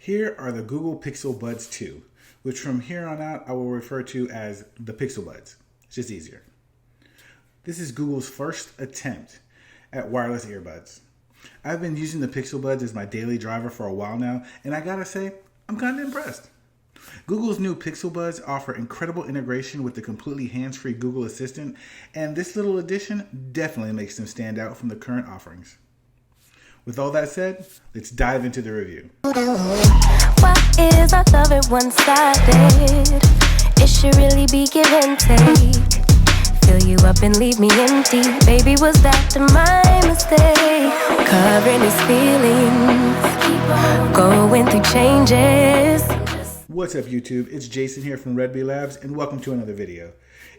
Here are the Google Pixel Buds 2, which from here on out I will refer to as the Pixel Buds. It's just easier. This is Google's first attempt at wireless earbuds. I've been using the Pixel Buds as my daily driver for a while now, and I gotta say, I'm kind of impressed. Google's new Pixel Buds offer incredible integration with the completely hands-free Google Assistant, and this little addition definitely makes them stand out from the current offerings. With all that said, let's dive into the review. Why is I love it one-sided? It should really be give and take. Fill you up and leave me empty. Baby, was that my mistake? Covering his feelings, going through changes. What's up YouTube? It's Jason here from redbeelabs and welcome to another video.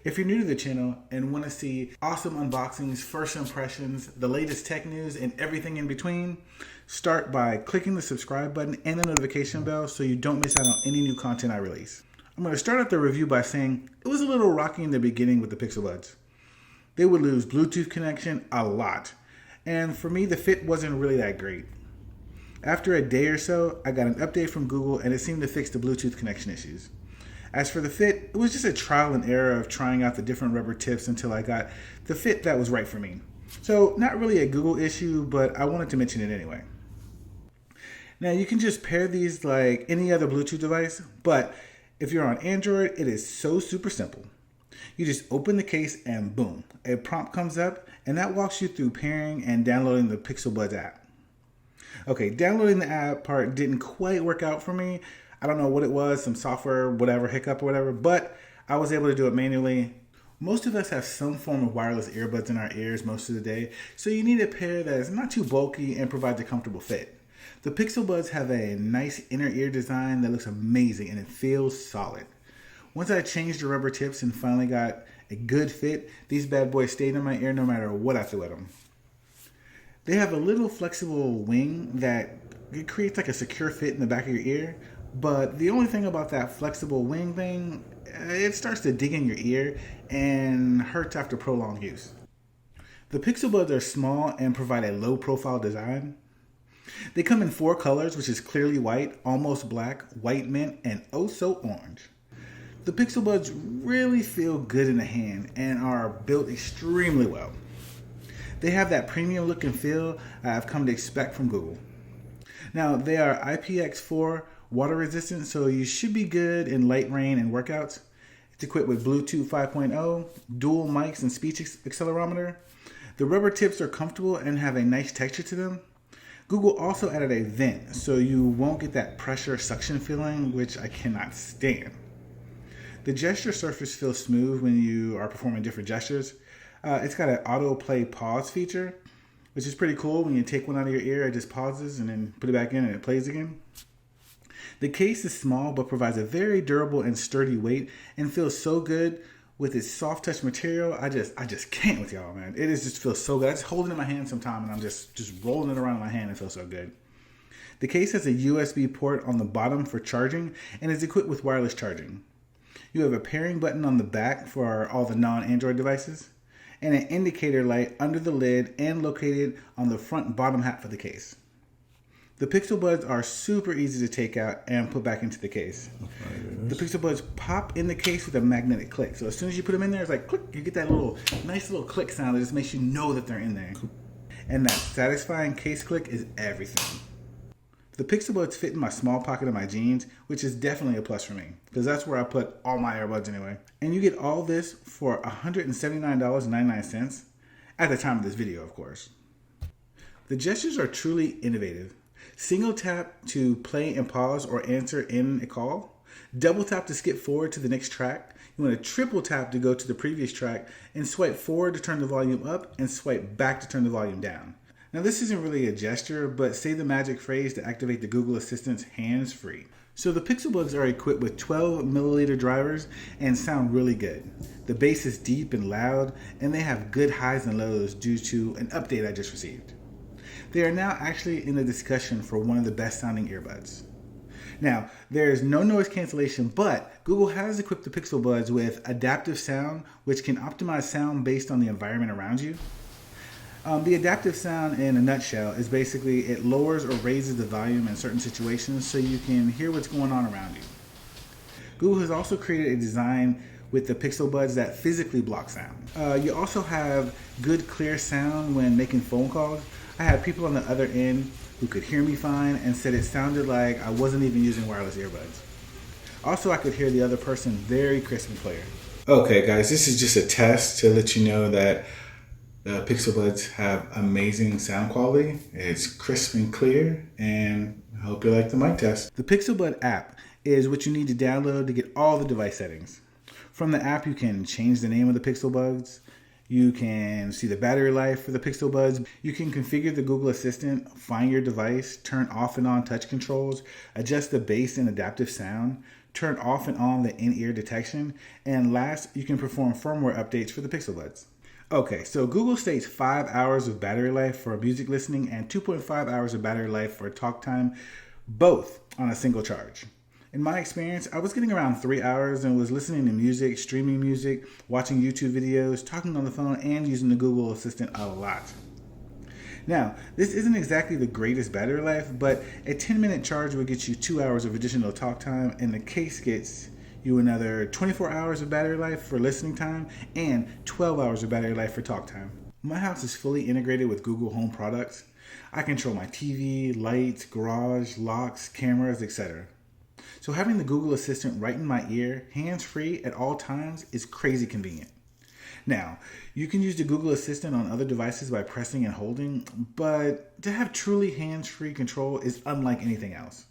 If you're new to the channel and want to see awesome unboxings, first impressions, the latest tech news, and everything in between, start by clicking the subscribe button and the notification bell so you don't miss out on any new content I release. I'm going to start out the review by saying it was a little rocky in the beginning with the Pixel Buds. They would lose Bluetooth connection a lot, and for me the fit wasn't really that great. After a day or so, I got an update from Google and it seemed to fix the Bluetooth connection issues. As for the fit, it was just a trial and error of trying out the different rubber tips until I got the fit that was right for me. So not really a Google issue, but I wanted to mention it anyway. Now you can just pair these like any other Bluetooth device, but if you're on Android, it is so super simple. You just open the case and boom, a prompt comes up and that walks you through pairing and downloading the Pixel Buds app. Okay, downloading the app part didn't quite work out for me. I don't know what it was, some software, whatever, hiccup or whatever, but I was able to do it manually. Most of us have some form of wireless earbuds in our ears most of the day, so you need a pair that is not too bulky and provides a comfortable fit. The Pixel Buds have a nice inner ear design that looks amazing and it feels solid. Once I changed the rubber tips and finally got a good fit, these bad boys stayed in my ear no matter what I threw at them. They have a little flexible wing that it creates like a secure fit in the back of your ear, but the only thing about that flexible wing thing, it starts to dig in your ear and hurts after prolonged use. The Pixel Buds are small and provide a low profile design. They come in 4 colors, which is clearly white, almost black, white mint, and oh so orange. The Pixel Buds really feel good in the hand and are built extremely well. They have that premium look and feel I've come to expect from Google. Now, they are IPX4 water resistant, so you should be good in light rain and workouts. It's equipped with Bluetooth 5.0, dual mics and speech accelerometer. The rubber tips are comfortable and have a nice texture to them. Google also added a vent, so you won't get that pressure suction feeling, which I cannot stand. The gesture surface feels smooth when you are performing different gestures. It's got an autoplay pause feature, which is pretty cool. When you take one out of your ear, it just pauses and then put it back in and it plays again. The case is small but provides a very durable and sturdy weight and feels so good with its soft touch material. I just can't with y'all, man. It just feels so good. I just hold it in my hand sometime and I'm just rolling it around in my hand and it feels so good. The case has a USB port on the bottom for charging and is equipped with wireless charging. You have a pairing button on the back for all the non-Android devices and an indicator light under the lid and located on the front and bottom half of the case. The Pixel Buds are super easy to take out and put back into the case. The Pixel Buds pop in the case with a magnetic click. So as soon as you put them in there, it's like click. You get that nice little click sound that just makes you know that they're in there. And that satisfying case click is everything. The Pixel Buds fit in my small pocket of my jeans, which is definitely a plus for me, because that's where I put all my earbuds anyway. And you get all this for $179.99 at the time of this video, of course. The gestures are truly innovative. Single tap to play and pause or answer in a call. Double tap to skip forward to the next track. You want to triple tap to go to the previous track and swipe forward to turn the volume up and swipe back to turn the volume down. Now this isn't really a gesture, but say the magic phrase to activate the Google Assistant's hands-free. So the Pixel Buds are equipped with 12 milliliter drivers and sound really good. The bass is deep and loud, and they have good highs and lows due to an update I just received. They are now actually in the discussion for one of the best sounding earbuds. Now, there is no noise cancellation, but Google has equipped the Pixel Buds with adaptive sound, which can optimize sound based on the environment around you. The adaptive sound, in a nutshell, is basically it lowers or raises the volume in certain situations so you can hear what's going on around you. Google has also created a design with the Pixel Buds that physically block sound. You also have good clear sound when making phone calls. I had people on the other end who could hear me fine and said it sounded like I wasn't even using wireless earbuds. Also, I could hear the other person very crisp and clear. Okay guys, this is just a test to let you know that the Pixel Buds have amazing sound quality. It's crisp and clear, and I hope you like the mic test. The Pixel Bud app is what you need to download to get all the device settings. From the app, you can change the name of the Pixel Buds. You can see the battery life for the Pixel Buds. You can configure the Google Assistant, find your device, turn off and on touch controls, adjust the bass and adaptive sound, turn off and on the in-ear detection, and last, you can perform firmware updates for the Pixel Buds. Okay, so Google states 5 hours of battery life for music listening and 2.5 hours of battery life for talk time, both on a single charge. In my experience, I was getting around 3 hours and was listening to music, streaming music, watching YouTube videos, talking on the phone, and using the Google Assistant a lot. Now, this isn't exactly the greatest battery life, but a 10-minute charge will get you 2 hours of additional talk time, and the case gets you another 24 hours of battery life for listening time and 12 hours of battery life for talk time. My house is fully integrated with Google Home products. I control my TV, lights, garage, locks, cameras, etc. So having the Google Assistant right in my ear, hands-free at all times, is crazy convenient. Now, you can use the Google Assistant on other devices by pressing and holding, but to have truly hands-free control is unlike anything else.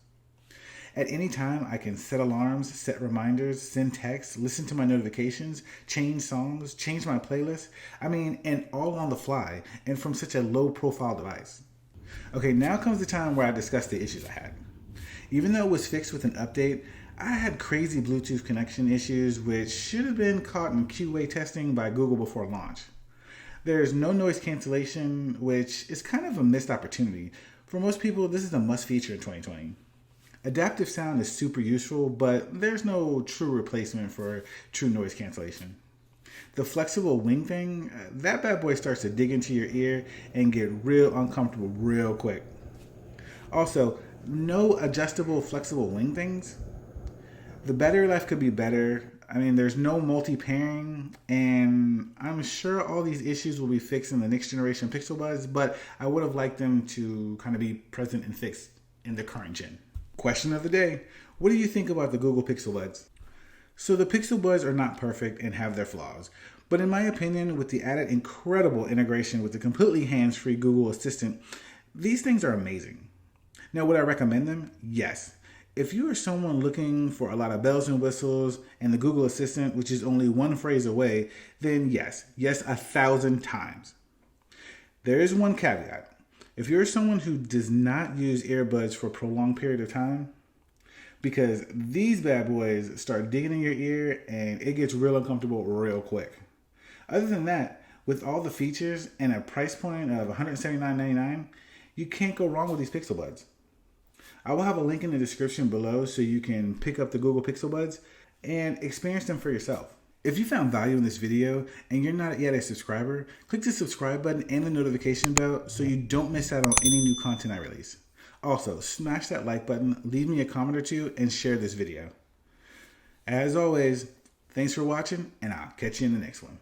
At any time, I can set alarms, set reminders, send texts, listen to my notifications, change songs, change my playlist. And all on the fly, and from such a low-profile device. Okay, now comes the time where I discuss the issues I had. Even though it was fixed with an update, I had crazy Bluetooth connection issues which should have been caught in QA testing by Google before launch. There's no noise cancellation, which is kind of a missed opportunity. For most people, this is a must feature in 2020. Adaptive sound is super useful, but there's no true replacement for true noise cancellation. The flexible wing thing, that bad boy starts to dig into your ear and get real uncomfortable real quick. Also, no adjustable flexible wing things. The battery life could be better. There's no multi-pairing, and I'm sure all these issues will be fixed in the next generation Pixel Buds, but I would have liked them to kind of be present and fixed in the current gen. Question of the day: what do you think about the Google Pixel Buds? So the Pixel Buds are not perfect and have their flaws, but in my opinion, with the added incredible integration with the completely hands-free Google Assistant, these things are amazing. Now, would I recommend them? Yes. If you are someone looking for a lot of bells and whistles and the Google Assistant, which is only one phrase away, then yes, 1,000 times. There is one caveat. If you're someone who does not use earbuds for a prolonged period of time, because these bad boys start digging in your ear and it gets real uncomfortable real quick. Other than that, with all the features and a price point of $179.99, you can't go wrong with these Pixel Buds. I will have a link in the description below so you can pick up the Google Pixel Buds and experience them for yourself. If you found value in this video and you're not yet a subscriber, click the subscribe button and the notification bell so you don't miss out on any new content I release. Also, smash that like button, leave me a comment or two, and share this video. As always, thanks for watching, and I'll catch you in the next one.